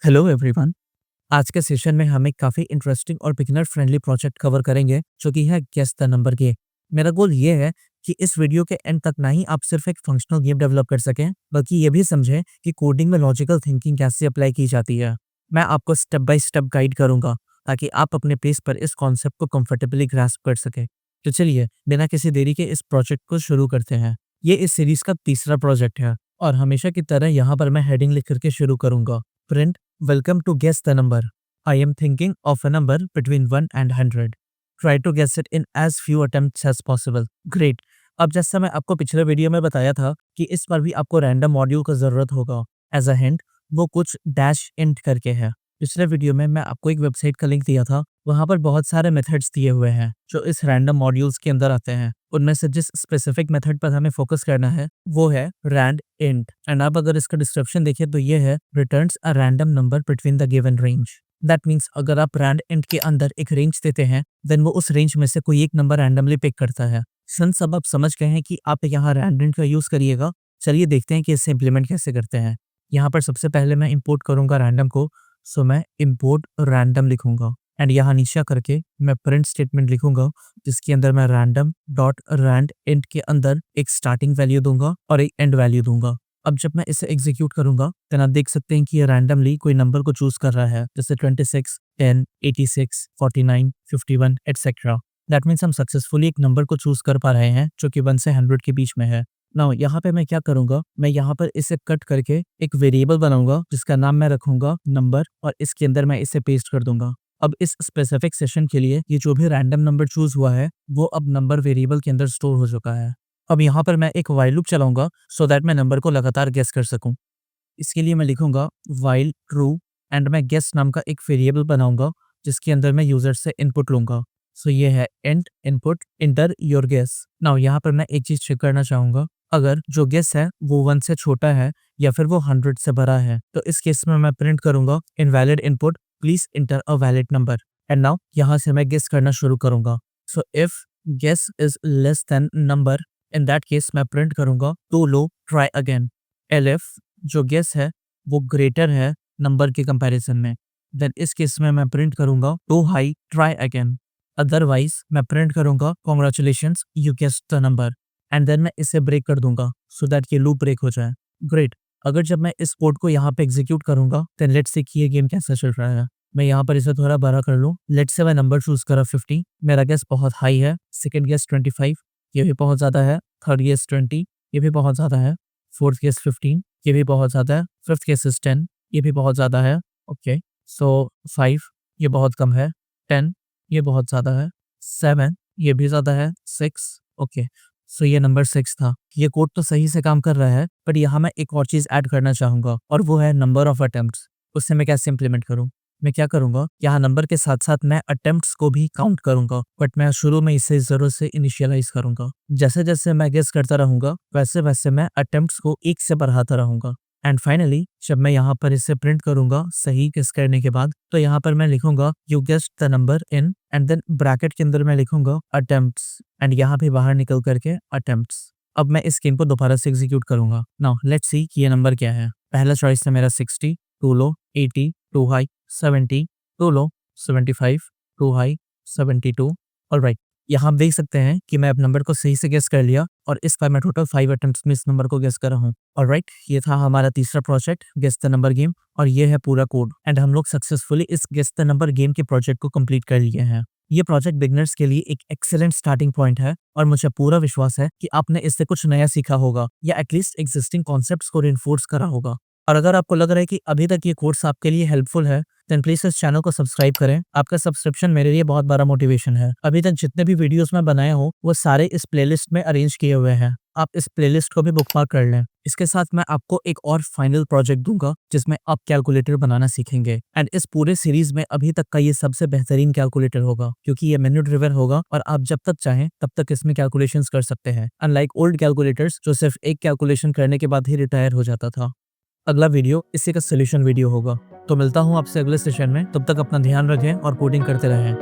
Hello everyone. आज के session में हम एक काफ़ी इंटरेस्टिंग और बिगिनर फ्रेंडली प्रोजेक्ट कवर करेंगे जो कि है गेस द नंबर गेम। मेरा गोल ये है कि इस वीडियो के एंड तक ना ही आप सिर्फ एक फंक्शनल गेम डेवलप कर सकें, बल्कि ये भी समझें कि कोडिंग में लॉजिकल थिंकिंग कैसे अप्लाई की जाती है। मैं आपको स्टेप बाय स्टेप गाइड करूंगा ताकि आप अपने पेस पर इस कॉन्सेप्ट को कंफर्टेबली ग्रास्प कर सकें। तो चलिए बिना किसी देरी के इस प्रोजेक्ट को शुरू करते हैं। ये इस सीरीज का तीसरा प्रोजेक्ट है और हमेशा की तरह यहाँ पर मैं हेडिंग लिख करके शुरू करूंगा। Print Welcome to guess the number. I am thinking of a number between 1 and 100. Try to guess it in as few attempts as possible. Great. अब जैसा मैं आपको पिछले वीडियो में बताया था कि इस बार भी आपको रैंडम मॉड्यूल का ज़रूरत होगा। एज अ हिंट वो कुछ डैश इंट करके है। पिछले वीडियो में मैं आपको एक वेबसाइट का लिंक दिया था, वहाँ पर बहुत सारे मेथड्स दिए हुए हैं जो इस रैंडम मॉड्यूल्स के अंदर आते हैं। उनमें से जिस स्पेसिफिक मेथड पर हमें फोकस करना है वो है रैंड इंट। एंड आप अगर इसका डिस्क्रिप्शन देखिए तो ये है returns a random number between the given range. That means अगर आप रैंड इंट के अंदर एक रेंज देते हैं देन वो उस रेंज में से कोई एक नंबर रैंडमली पिक करता है। सिंस अब आप समझ गए हैं कि आप यहाँ रैंड इंट का यूज करिएगा, चलिए देखते हैं कि इसे इम्प्लीमेंट कैसे करते हैं। यहाँ पर सबसे पहले मैं इंपोर्ट करूंगा रैंडम को, सो मैं इंपोर्ट रैंडम लिखूंगा एंड यहाँ नीचे करके मैं प्रिंट स्टेटमेंट लिखूंगा जिसके अंदर मैं रैंडम डॉट रैंड इंट के अंदर एक स्टार्टिंग वैल्यू दूंगा और एक एंड वैल्यू दूंगा। अब जब मैं इसे एग्जीक्यूट करूंगा तो आप देख सकते हैं कि ये रैंडमली कोई नंबर को चूज कर रहा है, जैसे 26, 10, 86, 49, 51 एटसेट्रा। दैट मीन्स हम सक्सेसफुली एक नंबर को चूज कर पा रहे हैं जो कि 1 से 100 के बीच में है। नाउ यहाँ पे मैं क्या करूंगा, मैं यहाँ पर इसे कट करके एक वेरिएबल बनाऊंगा जिसका नाम मैं रखूंगा नंबर और इसके अंदर मैं इसे पेस्ट कर दूंगा। अब इस स्पेसिफिक सेशन के लिए ये जो भी रैंडम नंबर चूज हुआ है वो अब नंबर वेरिएबल के अंदर स्टोर हो चुका है। अब यहाँ पर मैं एक वाइल लूप चलाऊंगा सो दैट मैं नंबर को लगातार गेस कर सकूं। इसके लिए मैं लिखूंगा वाइल ट्रू एंड मैं गेस नाम का एक वेरिएबल बनाऊंगा जिसके अंदर मैं यूजर से इनपुट लूंगा। सो ये है and input enter your guess. Now यहाँ पर मैं एक चीज चेक करना चाहूंगा, अगर जो गेस है वो 1 से छोटा है या फिर वो 100 से बड़ा है तो इस केस में मैं प्रिंट करूंगा invalid input, please enter a valid number. And now यहाँ से मैं गेस करना शुरू करूंगा। So if guess is less than number, in that case मैं प्रिंट करूंगा too low try again. Elif जो गेस है वो ग्रेटर है नंबर के कंपैरिजन में, देन इस केस में मैं प्रिंट करूंगा too high try again. Otherwise मैं प्रिंट करूंगा congratulations you guessed the number and then मैं इसे ब्रेक कर दूंगा सो दैट ये लूप ब्रेक हो जाए। ग्रेट। अगर जब मैं इस कोड को यहाँ पे एग्जीक्यूट करूंगा देन लेट्स से कि ये गेम कैसा चल रहा है। मैं यहाँ पर इसे थोड़ा बड़ा कर लूँ, लेट्स से मैं नंबर चूज करा 50, मेरा गेस बहुत हाई है। सेकंड गेस 25, ये भी बहुत ज़्यादा है। थर्ड गेस 20, ये भी बहुत ज़्यादा है। फोर्थ गेस 15, ये भी बहुत ज़्यादा है। फिफ्थ गेस इज 10, ये भी बहुत ज़्यादा है। ओके, सो 5 ये बहुत कम है। 10 ये बहुत ज़्यादा है। 7 ये भी ज़्यादा है। 6 ओके, सो ये नंबर 6 था। ये कोड तो सही से काम कर रहा है बट यहाँ मैं एक और चीज़ ऐड करना चाहूँगा और वो है नंबर ऑफ अटेम्प्ट्स। उससे मैं कैसे इम्प्लीमेंट करूँ, मैं क्या करूँगा, यहाँ नंबर के साथ साथ मैं अटेम्प्ट्स को भी काउंट करूँगा बट मैं शुरू में इसे ज़रूर से इनिशियलाइज करूँगा। जैसे जैसे मैं गेस करता रहूँगा वैसे वैसे मैं अटेम्प्ट्स को 1 से बढ़ाता रहूँगा। एंड फाइनली जब मैं यहाँ पर इसे प्रिंट करूंगा सही गेस करने के बाद, तो यहाँ पर मैं लिखूंगा you guessed the number in and then bracket के अंदर मैं लिखूंगा अटेम्प्ट्स एंड यहाँ भी बाहर निकल करके अटेम्प्ट्स। अब मैं इस गेम को दोबारा से एग्जीक्यूट करूंगा। नाउ लेट्स सी कि ये नंबर क्या है। पहला चॉइस है मेरा 60, too low. 80, too high. 70, too low. 75, too high. 72। Alright, यहाँ आप देख सकते हैं कि मैं अब नंबर को सही से गेस कर लिया और इस बार मैं टोटल 5 अटेम्प्ट्स में इस नंबर को गेस कर रहा हूँ। ऑलराइट, ये था हमारा तीसरा project guess the number game और ये है पूरा कोड एंड हम लोग सक्सेसफुली इस गेस द नंबर गेम के प्रोजेक्ट को कंप्लीट कर लिए हैं। ये प्रोजेक्ट बिगनर्स के लिए एक एक्सेलेंट स्टार्टिंग पॉइंट है और मुझे पूरा विश्वास है कि आपने इससे कुछ नया सीखा होगा या एटलीस्ट एग्जिस्टिंग कॉन्सेप्ट्स को रिइंफोर्स करा होगा। और अगर आपको लग रहा है कि अभी तक ये कोर्स आपके लिए हेल्पफुल है देन प्लीज इस चैनल को सब्सक्राइब करें। आपका सब्सक्रिप्शन मेरे लिए बहुत बड़ा मोटिवेशन है। अभी तक जितने भी वीडियोस मैं बनाया हूँ वो सारे इस प्लेलिस्ट में अरेंज किए हुए हैं, आप इस प्लेलिस्ट को भी बुकमार्क कर लें। इसके साथ मैं आपको एक और फाइनल प्रोजेक्ट दूंगा जिसमें आप कैलकुलेटर बनाना सीखेंगे एंड इस पूरे सीरीज में अभी तक का ये सबसे बेहतरीन कैलकुलेटर होगा क्योंकि ये मेन्यू ड्रिवन होगा और आप जब तक चाहें तब तक इसमें कैलकुलेशंस कर सकते हैं, अनलाइक ओल्ड कैलकुलेटर्स जो सिर्फ एक कैलकुलेशन करने के बाद ही रिटायर हो जाता था। अगला वीडियो इसी का सोल्यूशन वीडियो होगा। तो मिलता हूँ आपसे अगले सेशन में, तब तक अपना ध्यान रखें और कोडिंग करते रहें।